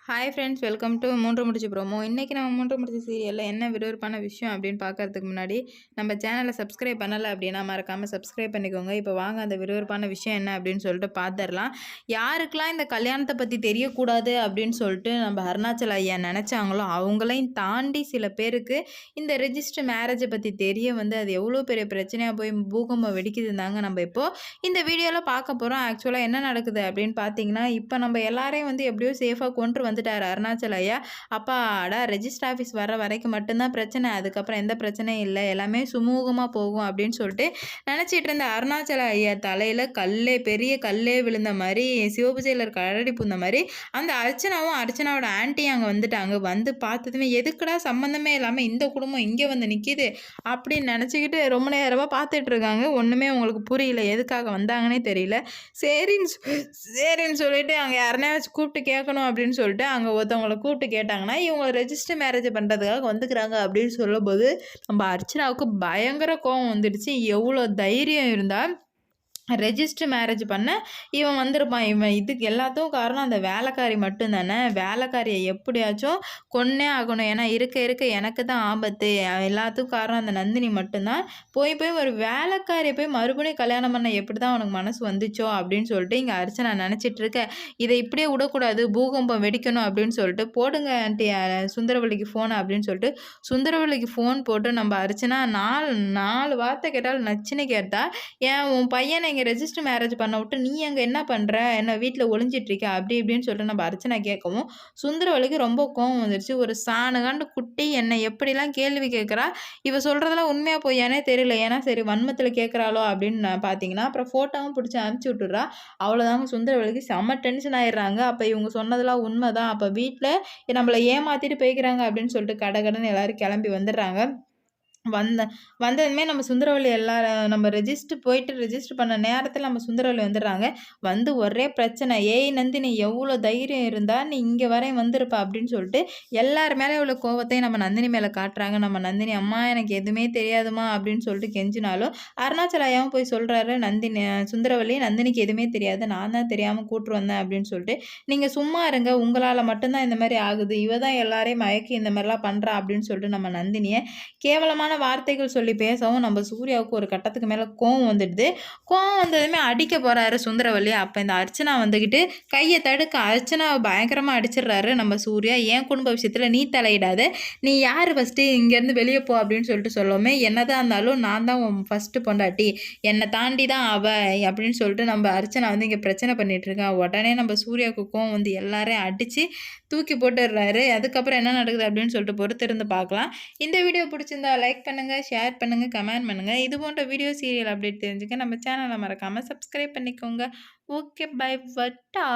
Hi friends, welcome to மூன்று முடிச்சு promo. இன்றைக்கி நம்ம மூன்று முடிச்சு சீரியலில் என்ன விறுவிறுப்பான விஷயம் அப்படின்னு பார்க்கறதுக்கு முன்னாடி நம்ம சேனலை சப்ஸ்கிரைப் பண்ணலை அப்படின்னா மறக்காமல் சப்ஸ்கிரைப் பண்ணிக்கோங்க. இப்போ வாங்க அந்த விறுவிறுப்பான விஷயம் என்ன அப்படின்னு சொல்லிட்டு பார்த்துடலாம். யாருக்கெல்லாம் இந்த கல்யாணத்தை பற்றி தெரியக்கூடாது அப்படின்னு சொல்லிட்டு நம்ம அருணாச்சல ஐயா நினச்சாங்களோ அவங்களையும் தாண்டி சில பேருக்கு இந்த ரெஜிஸ்டர் மேரேஜை பற்றி தெரிய அது எவ்வளோ பெரிய பிரச்சனையாக போய் பூகம்பம் வெடிக்குதுந்தாங்க நம்ம இப்போது இந்த வீடியோவில் பார்க்க போகிறோம். ஆக்சுவலாக என்ன நடக்குது அப்படின்னு பார்த்தீங்கன்னா, இப்போ நம்ம எல்லாரையும் எப்படியோ சேஃபாக கொண்டு வந்துட்டார் அருணாச்சல ஐயா. அப்பாடா, ரெஜிஸ்டர் ஆஃபீஸ் வர வரைக்கும் மட்டும்தான் பிரச்சனை, அதுக்கப்புறம் எந்த பிரச்சனையும் இல்லை, எல்லாமே சுமூகமாக போகும் அப்படின்னு சொல்லிட்டு நினச்சிட்டு இருந்த அருணாச்சல ஐயா தலையில் பெரிய கல்லே விழுந்த மாதிரி, சிவப்பு ஜெயிலர் கரடி பூந்த மாதிரி அந்த அர்ச்சனாவோட ஆன்ட்டி அங்கே வந்துட்டாங்க. வந்து பார்த்ததுமே எதுக்குடா சம்மந்தமே இல்லாமல் இந்த குடும்பம் இங்கே வந்து நிற்கிது அப்படின்னு நினச்சிக்கிட்டு ரொம்ப நேரமாக பார்த்துட்டு இருக்காங்க. ஒன்றுமே உங்களுக்கு புரியல, எதுக்காக வந்தாங்கன்னே தெரியல. சரின்னு சொல்லிட்டு அங்கே யாருனையாச்சும் கூப்பிட்டு கேட்கணும் அப்படின்னு சொல்லிட்டு அங்கே ஒருத்தவங்களை கூப்பிட்டு கேட்டாங்கன்னா, இவங்க ரெஜிஸ்டர் மேரேஜ் பண்ணுறதுக்காக வந்துக்கிறாங்க அப்படின்னு சொல்லும்போது நம்ம அர்ச்சனாவுக்கு பயங்கர கோவம் வந்துடுச்சு. எவ்வளோ தைரியம் இருந்தால் ரெஜிஸ்டர் மேரேஜ் பண்ண இவன் வந்திருப்பான். இதுக்கு எல்லாத்துக்கும் காரணம் அந்த வேலைக்காரி மட்டும்தானே. வேலைக்காரியை எப்படியாச்சும் கொன்னே ஆகணும், ஏன்னா இருக்க எனக்கு தான் ஆபத்து. எல்லாத்துக்கும் காரணம் அந்த நந்தினி மட்டும்தான். போய் ஒரு வேலைக்காரியை போய் மறுபடியும் கல்யாணம் பண்ண எப்படி தான் அவனுக்கு மனசு வந்துச்சோ அப்படின்னு சொல்லிட்டு இங்கே அர்ச்சனா நினச்சிட்டு இருக்க. இதை இப்படியே விடக்கூடாது, பூகம்பம் வெடிக்கணும் அப்படின்னு சொல்லிட்டு போடுங்க ஆண்டி சுந்தரவல்லிக்கு ஃபோன் அப்படின்னு சொல்லிட்டு சுந்தரவல்லிக்கு ஃபோன் போட்டு நம்ம அர்ச்சனா நாலு வார்த்தை கேட்டாலும் நச்சுன்னு கேட்டா, ஏன் உன் பையனை இங்கே ரெஜிஸ்டர் மேரேஜ் பண்ண விட்டு நீ அங்கே என்ன பண்ணுற, என்ன வீட்டில் ஒளிஞ்சிட்ருக்க அப்படி இப்படின்னு சொல்லிட்டு நம்ம அர்ச்சனா கேட்கவும் சுந்தரவல்லிக்கு ரொம்ப கோவம் வந்துடுச்சு. ஒரு சாணுகாண்டு குட்டி என்னை எப்படிலாம் கேள்வி கேட்குறா, இவ சொல்கிறதெல்லாம் உண்மையாக போயானே தெரியல, ஏன்னா சரி வன்மத்தில் கேட்குறாளோ அப்படின்னு பார்த்தீங்கன்னா அப்புறம் ஃபோட்டோவும் பிடிச்சி அனுப்பிச்சி விட்டுறா. அவ்வளோதாங்க, சுந்தரவல்லிக்கு செம்ம டென்ஷன் ஆயிடுறாங்க. அப்போ இவங்க சொன்னதெல்லாம் உண்மை தான், அப்போ வீட்டில் நம்மளை ஏமாற்றிட்டு போய்க்கிறாங்க அப்படின்னு சொல்லிட்டு கடகடன்னு எல்லோரும் கிளம்பி வந்துடுறாங்க. வந்ததுமே நம்ம சுந்தரவல்லி நம்ம ரெஜிஸ்டர் பண்ண நேரத்தில் நம்ம சுந்தரவல்லி வந்துடுறாங்க. வந்து ஒரே பிரச்சனை, ஏய் நந்தினி எவ்வளோ தைரியம் இருந்தால் நீ இங்கே வரையும் வந்திருப்பா அப்படின்னு சொல்லிட்டு எல்லார் மேலே உள்ள கோவத்தையும் நம்ம நந்தினி மேலே காட்டுறாங்க. நம்ம நந்தினி, அம்மா எனக்கு எதுவுமே தெரியாதுமா அப்படின்னு சொல்லிட்டு கெஞ்சினாலும் அருணாச்சலாயாவும் போய் சொல்கிறாரு, சுந்தரவல்லி நந்தினிக்கு எதுவுமே தெரியாது, நான் தான் தெரியாமல் கூட்டு வந்தேன் அப்படின்னு சொல்லிட்டு நீங்கள் சும்மா இருங்க, உங்களால் மட்டும்தான் இந்த மாதிரி ஆகுது, இவ தான் எல்லாரையும் மயக்கி இந்த மாதிரிலாம் பண்ணுறா அப்படின்னு சொல்லிட்டு நம்ம நந்தினியை கேவலமான வார்த்தைகள் சொல்லி பேசவும் நம்ம சூர்யாவுக்கு ஒரு கட்டத்துக்கு மேலே கோவம் வந்துடுது. கோவம் வந்ததுமே அடிக்க போகிறாரு சுந்தரவல்லி. அப்போ இந்த அர்ச்சனா வந்துக்கிட்டு கையை தடுக்க அர்ச்சனாவை பயங்கரமாக அடிச்சிடுறாரு நம்ம சூர்யா. என் குடும்ப விஷயத்தில் நீ தலையிடாத, நீ யார் ஃபஸ்ட்டு இங்கேருந்து வெளியே போ அப்படின்னு சொல்லிட்டு சொல்லவுமே, என்னதான் இருந்தாலும் நான் தான் உன் ஃபஸ்ட்டு பொண்டாட்டி, என்னை தாண்டி தான் அவ அப்படின்னு சொல்லிட்டு நம்ம அர்ச்சனா இங்கே பிரச்சனை பண்ணிகிட்ருக்கா. உடனே நம்ம சூர்யாவுக்கு கோவம் எல்லாரையும் அடித்து தூக்கி போட்டுடுறாரு. அதுக்கப்புறம் என்ன நடக்குது அப்படின்னு சொல்லிட்டு பொறுத்திருந்து பார்க்கலாம். இந்த வீடியோ பிடிச்சிருந்தா லைக் பண்ணுங்கள், ஷேர் பண்ணுங்கள், கமெண்ட் பண்ணுங்கள். இது போன்ற வீடியோ சீரியல் அப்டேட் தெரிஞ்சுக்க நம்ம சேனலை மறக்காமல் சப்ஸ்கிரைப் பண்ணிக்கோங்க. Okay, bye, வட்டா.